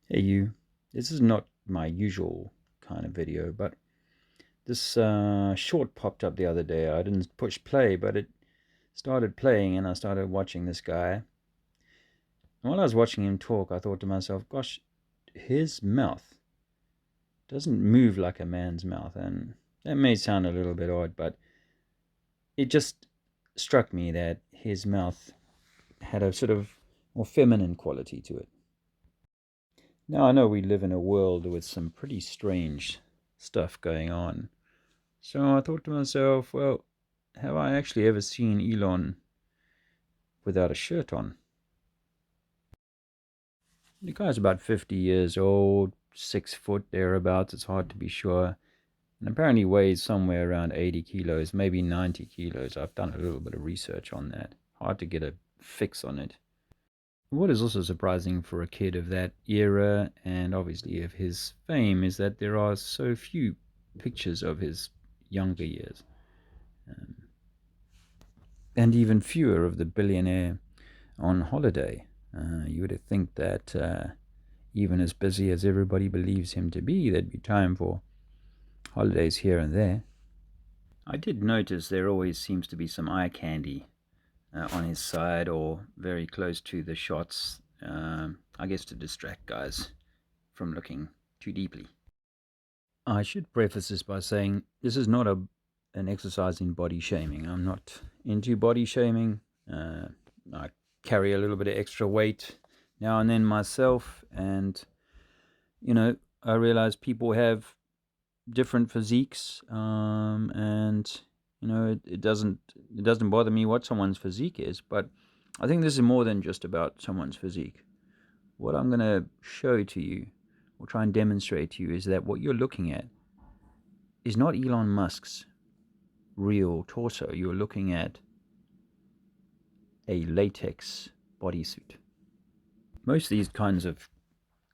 Hey you, this is not my usual kind of video, but this short popped up the other day. I didn't push play, but it started playing and I started watching this guy. And while I was watching him talk, I thought to myself, gosh, his mouth doesn't move like a man's mouth. And that may sound a little bit odd, but it just struck me that his mouth had a sort of more feminine quality to it. Now, I know we live in a world with some pretty strange stuff going on. So I thought to myself, well, have I actually ever seen Elon without a shirt on? The guy's about 50 years old, 6 foot thereabouts, it's hard to be sure. And apparently weighs somewhere around 80 kilos, maybe 90 kilos. I've done a little bit of research on that. Hard to get a fix on it. What is also surprising for a kid of that era, and obviously of his fame, is that there are so few pictures of his younger years. Um, and even fewer of the billionaire on holiday. You would think that even as busy as everybody believes him to be, there'd be time for holidays here and there. I did notice there always seems to be some eye candy on his side or very close to the shots, I guess to distract guys from looking too deeply. I should preface this by saying this is not an exercise in body shaming. I'm not into body shaming. I carry a little bit of extra weight now and then myself, and I realize people have different physiques, and it doesn't bother me what someone's physique is, but I think this is more than just about someone's physique. What I'm going to show to you, or try and demonstrate to you, is that what you're looking at is not Elon Musk's real torso. You're looking at a latex bodysuit. Most of these kinds of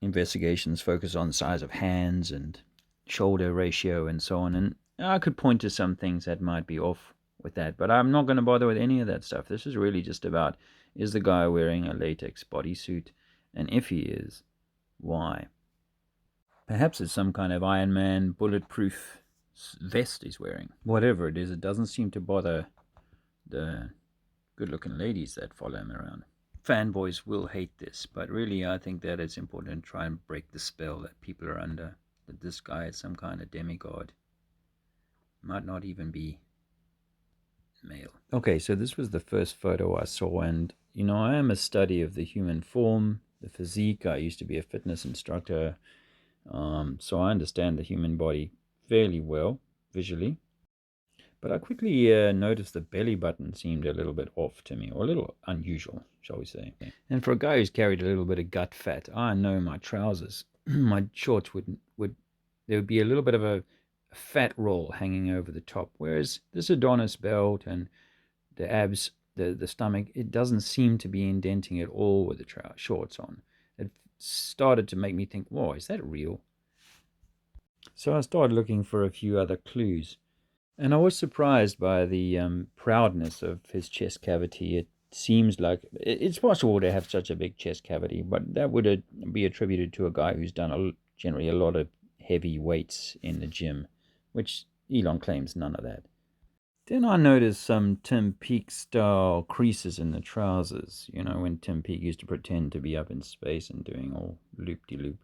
investigations focus on size of hands and shoulder ratio and so on, and I could point to some things that might be off with that, but I'm not going to bother with any of that stuff. This is really just about, is the guy wearing a latex bodysuit, and if he is, why? Perhaps it's some kind of Iron Man bulletproof vest he's wearing. Whatever it is, it doesn't seem to bother the good-looking ladies that follow him around. Fanboys will hate this, but really I think that it's important to try and break the spell that people are under, that this guy is some kind of demigod. Might not even be male. Okay, so this was the first photo I saw, and I am a study of the human form, the physique. I used to be a fitness instructor, so I understand the human body fairly well visually. But I quickly noticed the belly button seemed a little bit off to me, or a little unusual, shall we say. And for a guy who's carried a little bit of gut fat, I know my trousers, my shorts would there would be a little bit of a fat roll hanging over the top. Whereas this Adonis belt and the abs, the stomach, it doesn't seem to be indenting at all with the shorts on. It started to make me think, whoa, is that real? So I started looking for a few other clues. And I was surprised by the proudness of his chest cavity. It seems like it's possible to have such a big chest cavity, but that would be attributed to a guy who's done generally a lot of heavy weights in the gym, which Elon claims none of that. Then I noticed some Tim Peake style creases in the trousers, when Tim Peake used to pretend to be up in space and doing all loop-de-loop.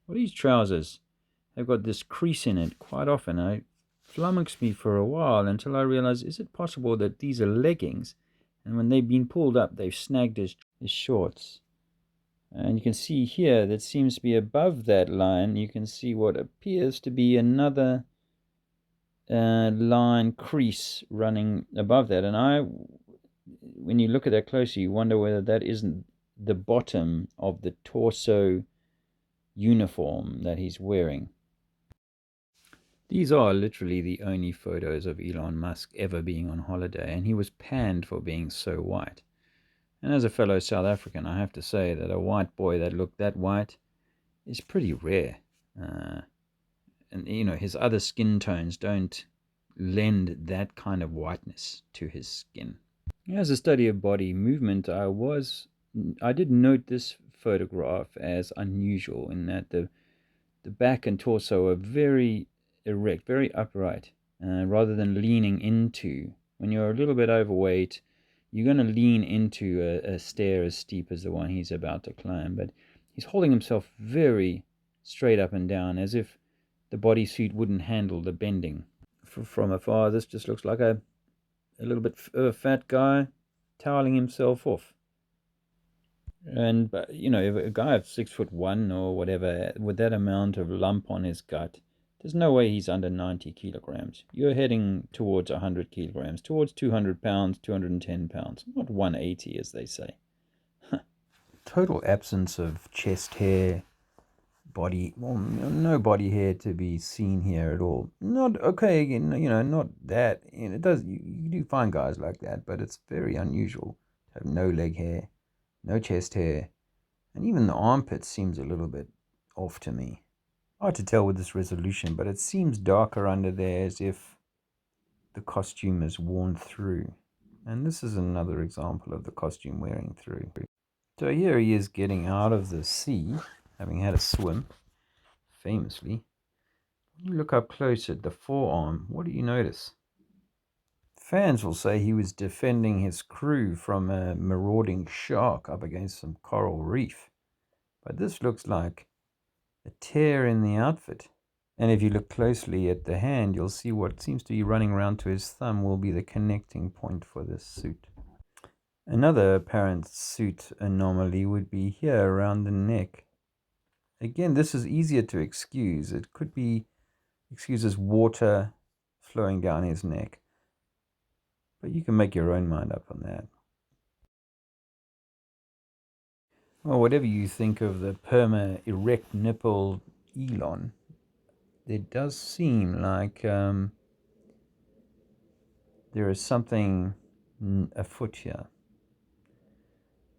Well, these trousers have got this crease in it quite often. I flummoxed me for a while until I realized, is it possible that these are leggings, and when they've been pulled up, they've snagged his shorts? And you can see here that seems to be above that line. You can see what appears to be another line crease running above that. And when you look at that closely, you wonder whether that isn't the bottom of the torso uniform that he's wearing. These are literally the only photos of Elon Musk ever being on holiday, and he was panned for being so white. And as a fellow South African, I have to say that a white boy that looked that white is pretty rare. And his other skin tones don't lend that kind of whiteness to his skin. As a study of body movement, I did note this photograph as unusual in that the back and torso are very erect, very upright, rather than leaning into. When you're a little bit overweight, you're going to lean into a stair as steep as the one he's about to climb, but he's holding himself very straight up and down, as if the bodysuit wouldn't handle the bending. From afar, this just looks like a little bit fat guy toweling himself off. And you know, if a guy of 6'1" or whatever, with that amount of lump on his gut, there's no way he's under 90 kilograms. You're heading towards 100 kilograms, towards 200 pounds, 210 pounds, not 180 as they say. Total absence of chest hair, body, well, no body hair to be seen here at all. Not okay, you know, not that. You know, it does. You do find guys like that, but it's very unusual to have no leg hair, no chest hair, and even the armpit seems a little bit off to me. Hard to tell with this resolution, but it seems darker under there, as if the costume is worn through. And this is another example of the costume wearing through. So here he is getting out of the sea, having had a swim, famously. When you look up close at the forearm, what do you notice? Fans will say he was defending his crew from a marauding shark up against some coral reef. But this looks like a tear in the outfit. And if you look closely at the hand, you'll see what seems to be running around to his thumb will be the connecting point for this suit. Another apparent suit anomaly would be here around the neck. Again, this is easier to excuse. It could be excused as water flowing down his neck. But you can make your own mind up on that. Well, whatever you think of the erect nipple Elon, it does seem like there is something afoot here.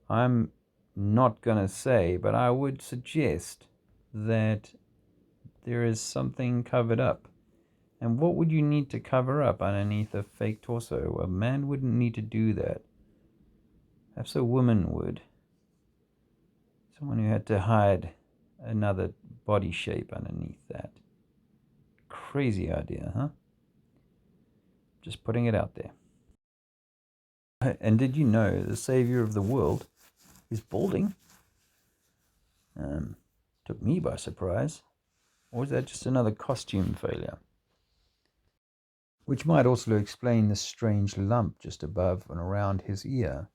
I'm not going to say, but I would suggest that there is something covered up. And what would you need to cover up underneath a fake torso? A man wouldn't need to do that. Perhaps a woman would. Someone who had to hide another body shape underneath that. Crazy idea, huh? Just putting it out there. And did you know the savior of the world is balding? Took me by surprise. Or is that just another costume failure? Which might also explain the strange lump just above and around his ear.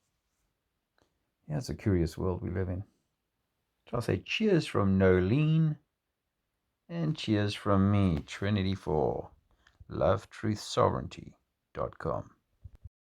Yeah, it's a curious world we live in. So I'll say cheers from Nolene, and cheers from me, Trinity4, lovetruthsovereignty.com.